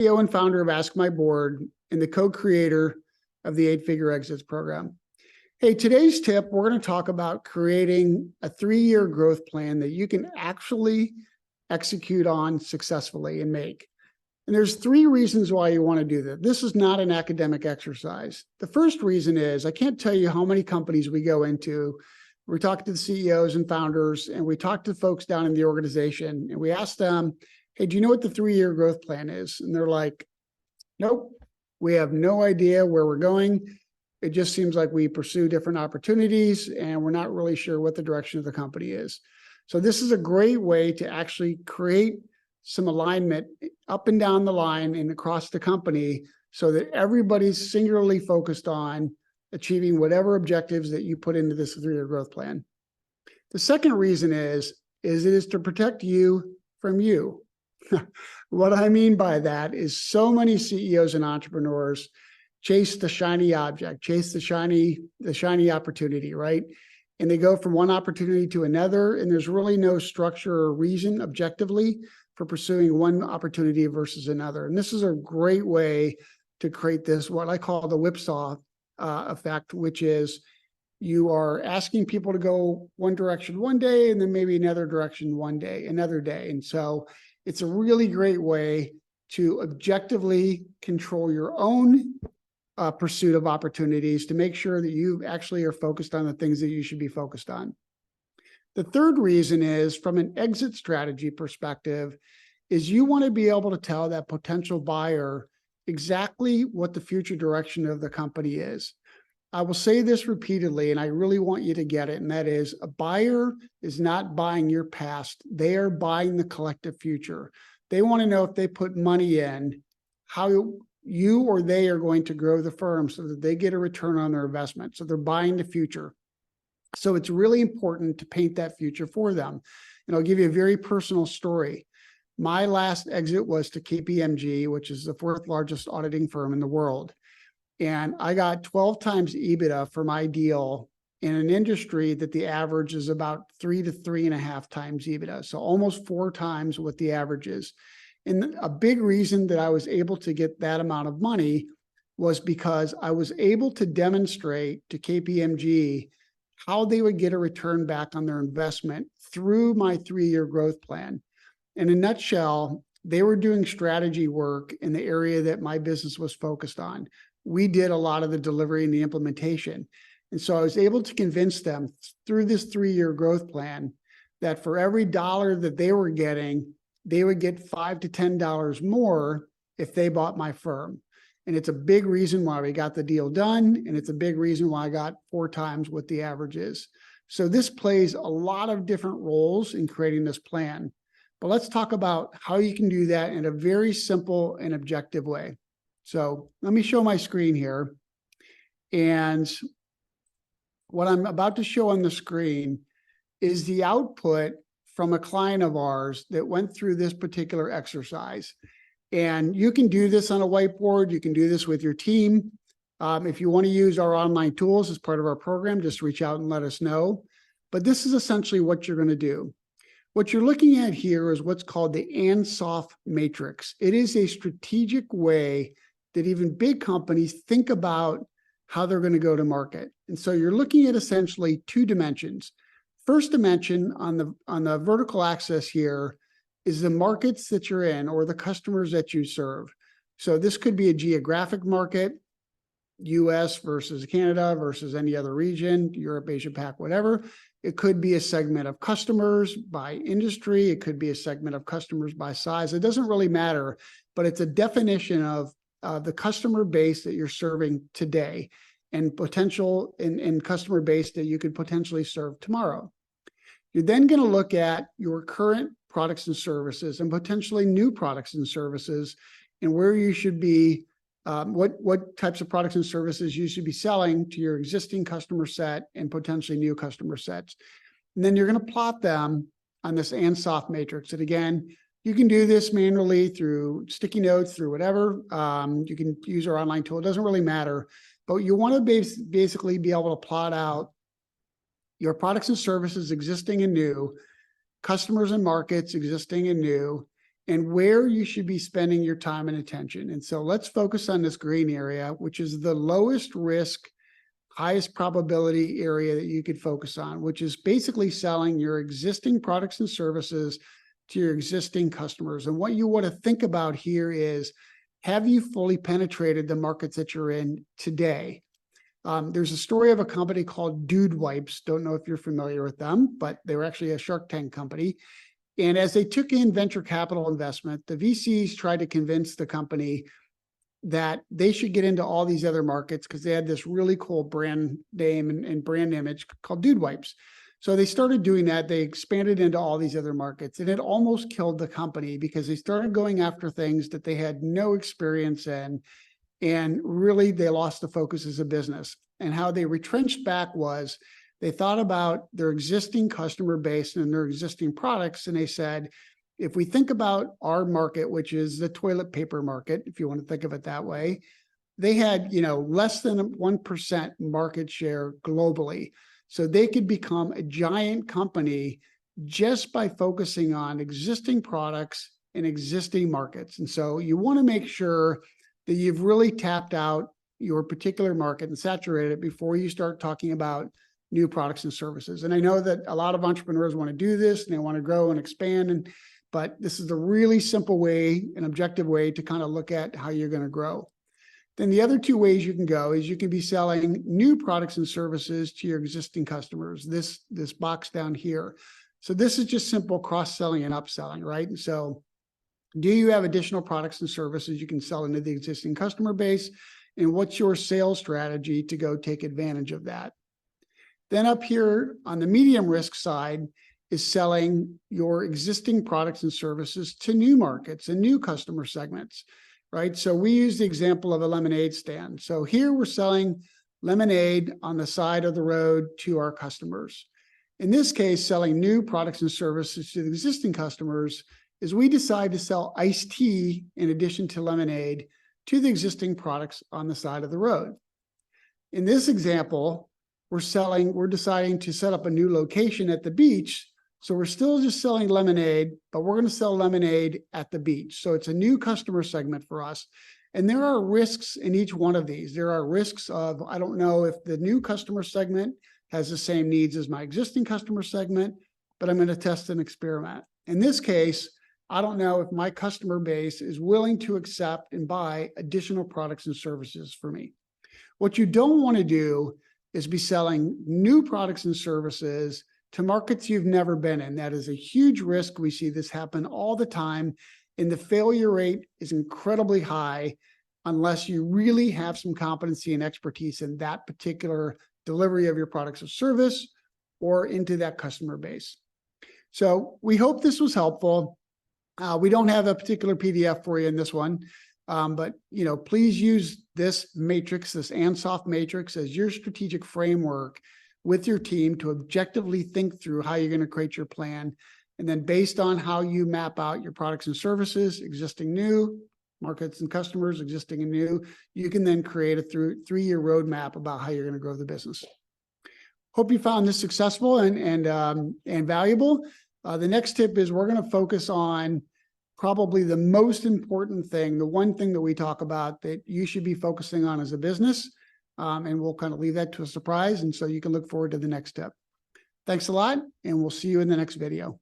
CEO and founder of Ask My Board and the co-creator of the 8-Figure Exits program. Hey, today's tip, we're going to talk about creating a 3-year growth plan that you can actually execute on successfully and make. And there's 3 reasons why you want to do that. This is not an academic exercise. The first reason is, I can't tell you how many companies we go into. We talk to the CEOs and founders, and we talk to folks down in the organization, and we ask them, hey, do you know what the 3-year growth plan is? And they're like, nope, we have no idea where we're going. It just seems like we pursue different opportunities, and we're not really sure what the direction of the company is. So this is a great way to actually create some alignment up and down the line and across the company so that everybody's singularly focused on achieving whatever objectives that you put into this 3-year growth plan. The second reason is it is to protect you from you. What I mean by that is so many CEOs and entrepreneurs chase the shiny object, chase the shiny opportunity, right? And they go from one opportunity to another, and there's really no structure or reason objectively for pursuing one opportunity versus another. And this is a great way to create this, what I call the whipsaw effect, which is you are asking people to go one direction one day and then maybe another direction another day. And so it's a really great way to objectively control your own pursuit of opportunities to make sure that you actually are focused on the things that you should be focused on. The third reason is, from an exit strategy perspective, is you want to be able to tell that potential buyer exactly what the future direction of the company is. I will say this repeatedly, and I really want you to get it, and that is, a buyer is not buying your past. They are buying the collective future. They want to know, if they put money in, how you or they are going to grow the firm so that they get a return on their investment. So they're buying the future. So it's really important to paint that future for them. And I'll give you a very personal story. My last exit was to KPMG, which is the 4th largest auditing firm in the world. And I got 12 times EBITDA for my deal in an industry that the average is about 3 to 3.5 times EBITDA. So almost 4 times what the average is. And a big reason that I was able to get that amount of money was because I was able to demonstrate to KPMG how they would get a return back on their investment through my 3-year growth plan. In a nutshell, they were doing strategy work in the area that my business was focused on. We did a lot of the delivery and the implementation. And so I was able to convince them through this 3-year growth plan that for every dollar that they were getting, they would get $5 to $10 more if they bought my firm. And it's a big reason why we got the deal done. And it's a big reason why I got 4 times what the average is. So this plays a lot of different roles in creating this plan. But let's talk about how you can do that in a very simple and objective way. So let me show my screen here. And what I'm about to show on the screen is the output from a client of ours that went through this particular exercise. And you can do this on a whiteboard. You can do this with your team. If you want to use our online tools as part of our program, just reach out and let us know. But this is essentially what you're going to do. What you're looking at here is what's called the Ansoff matrix. It is a strategic way that even big companies think about how they're going to go to market. And so you're looking at essentially 2 dimensions. First dimension on the vertical axis here is the markets that you're in or the customers that you serve. So this could be a geographic market, US versus Canada versus any other region, Europe, Asia Pac, whatever. It could be a segment of customers by industry. It could be a segment of customers by size. It doesn't really matter, but it's a definition of the customer base that you're serving today and potential in customer base that you could potentially serve tomorrow. You're then going to look at your current products and services and potentially new products and services and where you should be, what types of products and services you should be selling to your existing customer set and potentially new customer sets. And then you're going to plot them on this Ansoff matrix. And again, you can do this manually through sticky notes, through whatever. You can use our online tool. It doesn't really matter. But you want to basically be able to plot out your products and services existing and new, customers and markets existing and new, and where you should be spending your time and attention. And so let's focus on this green area, which is the lowest risk, highest probability area that you could focus on, which is basically selling your existing products and services to your existing customers. And what you want to think about here is, have you fully penetrated the markets that you're in today? There's a story of a company called Dude Wipes. Don't know if you're familiar with them, but they were actually a Shark Tank company. And as they took in venture capital investment, the VCs tried to convince the company that they should get into all these other markets because they had this really cool brand name and brand image called Dude Wipes. So they started doing that. They expanded into all these other markets, and it almost killed the company because they started going after things that they had no experience in. And really, they lost the focus as a business. And how they retrenched back was they thought about their existing customer base and their existing products. And they said, if we think about our market, which is the toilet paper market, if you want to think of it that way, they had, less than 1% market share globally. So they could become a giant company just by focusing on existing products in existing markets. And so you want to make sure that you've really tapped out your particular market and saturated it before you start talking about new products and services. And I know that a lot of entrepreneurs want to do this and they want to grow and expand, but this is a really simple way, an objective way to kind of look at how you're going to grow. Then the other two ways you can go is you can be selling new products and services to your existing customers, this box down here. So this is just simple cross-selling and upselling, right? And so do you have additional products and services you can sell into the existing customer base? And what's your sales strategy to go take advantage of that? Then up here on the medium risk side is selling your existing products and services to new markets and new customer segments, right? So we use the example of a lemonade stand. So here we're selling lemonade on the side of the road to our customers. In this case, selling new products and services to the existing customers is we decide to sell iced tea in addition to lemonade to the existing products on the side of the road. In this example, we're deciding to set up a new location at the beach. So we're still just selling lemonade, but we're going to sell lemonade at the beach. So it's a new customer segment for us. And there are risks in each one of these. There are risks of, I don't know if the new customer segment has the same needs as my existing customer segment, but I'm going to test and experiment. In this case, I don't know if my customer base is willing to accept and buy additional products and services for me. What you don't want to do is be selling new products and services to markets you've never been in. That is a huge risk. We see this happen all the time, and the failure rate is incredibly high unless you really have some competency and expertise in that particular delivery of your products or service or into that customer base. So we hope this was helpful. We don't have a particular PDF for you in this one, but please use this matrix, this Ansoff matrix, as your strategic framework with your team to objectively think through how you're going to create your plan. And then based on how you map out your products and services, existing, new markets and customers, existing and new, you can then create a three-year roadmap about how you're going to grow the business. Hope you found this successful and valuable. The next tip is we're going to focus on probably the most important thing, the one thing that we talk about that you should be focusing on as a business. And we'll kind of leave that to a surprise. And so you can look forward to the next step. Thanks a lot, and we'll see you in the next video.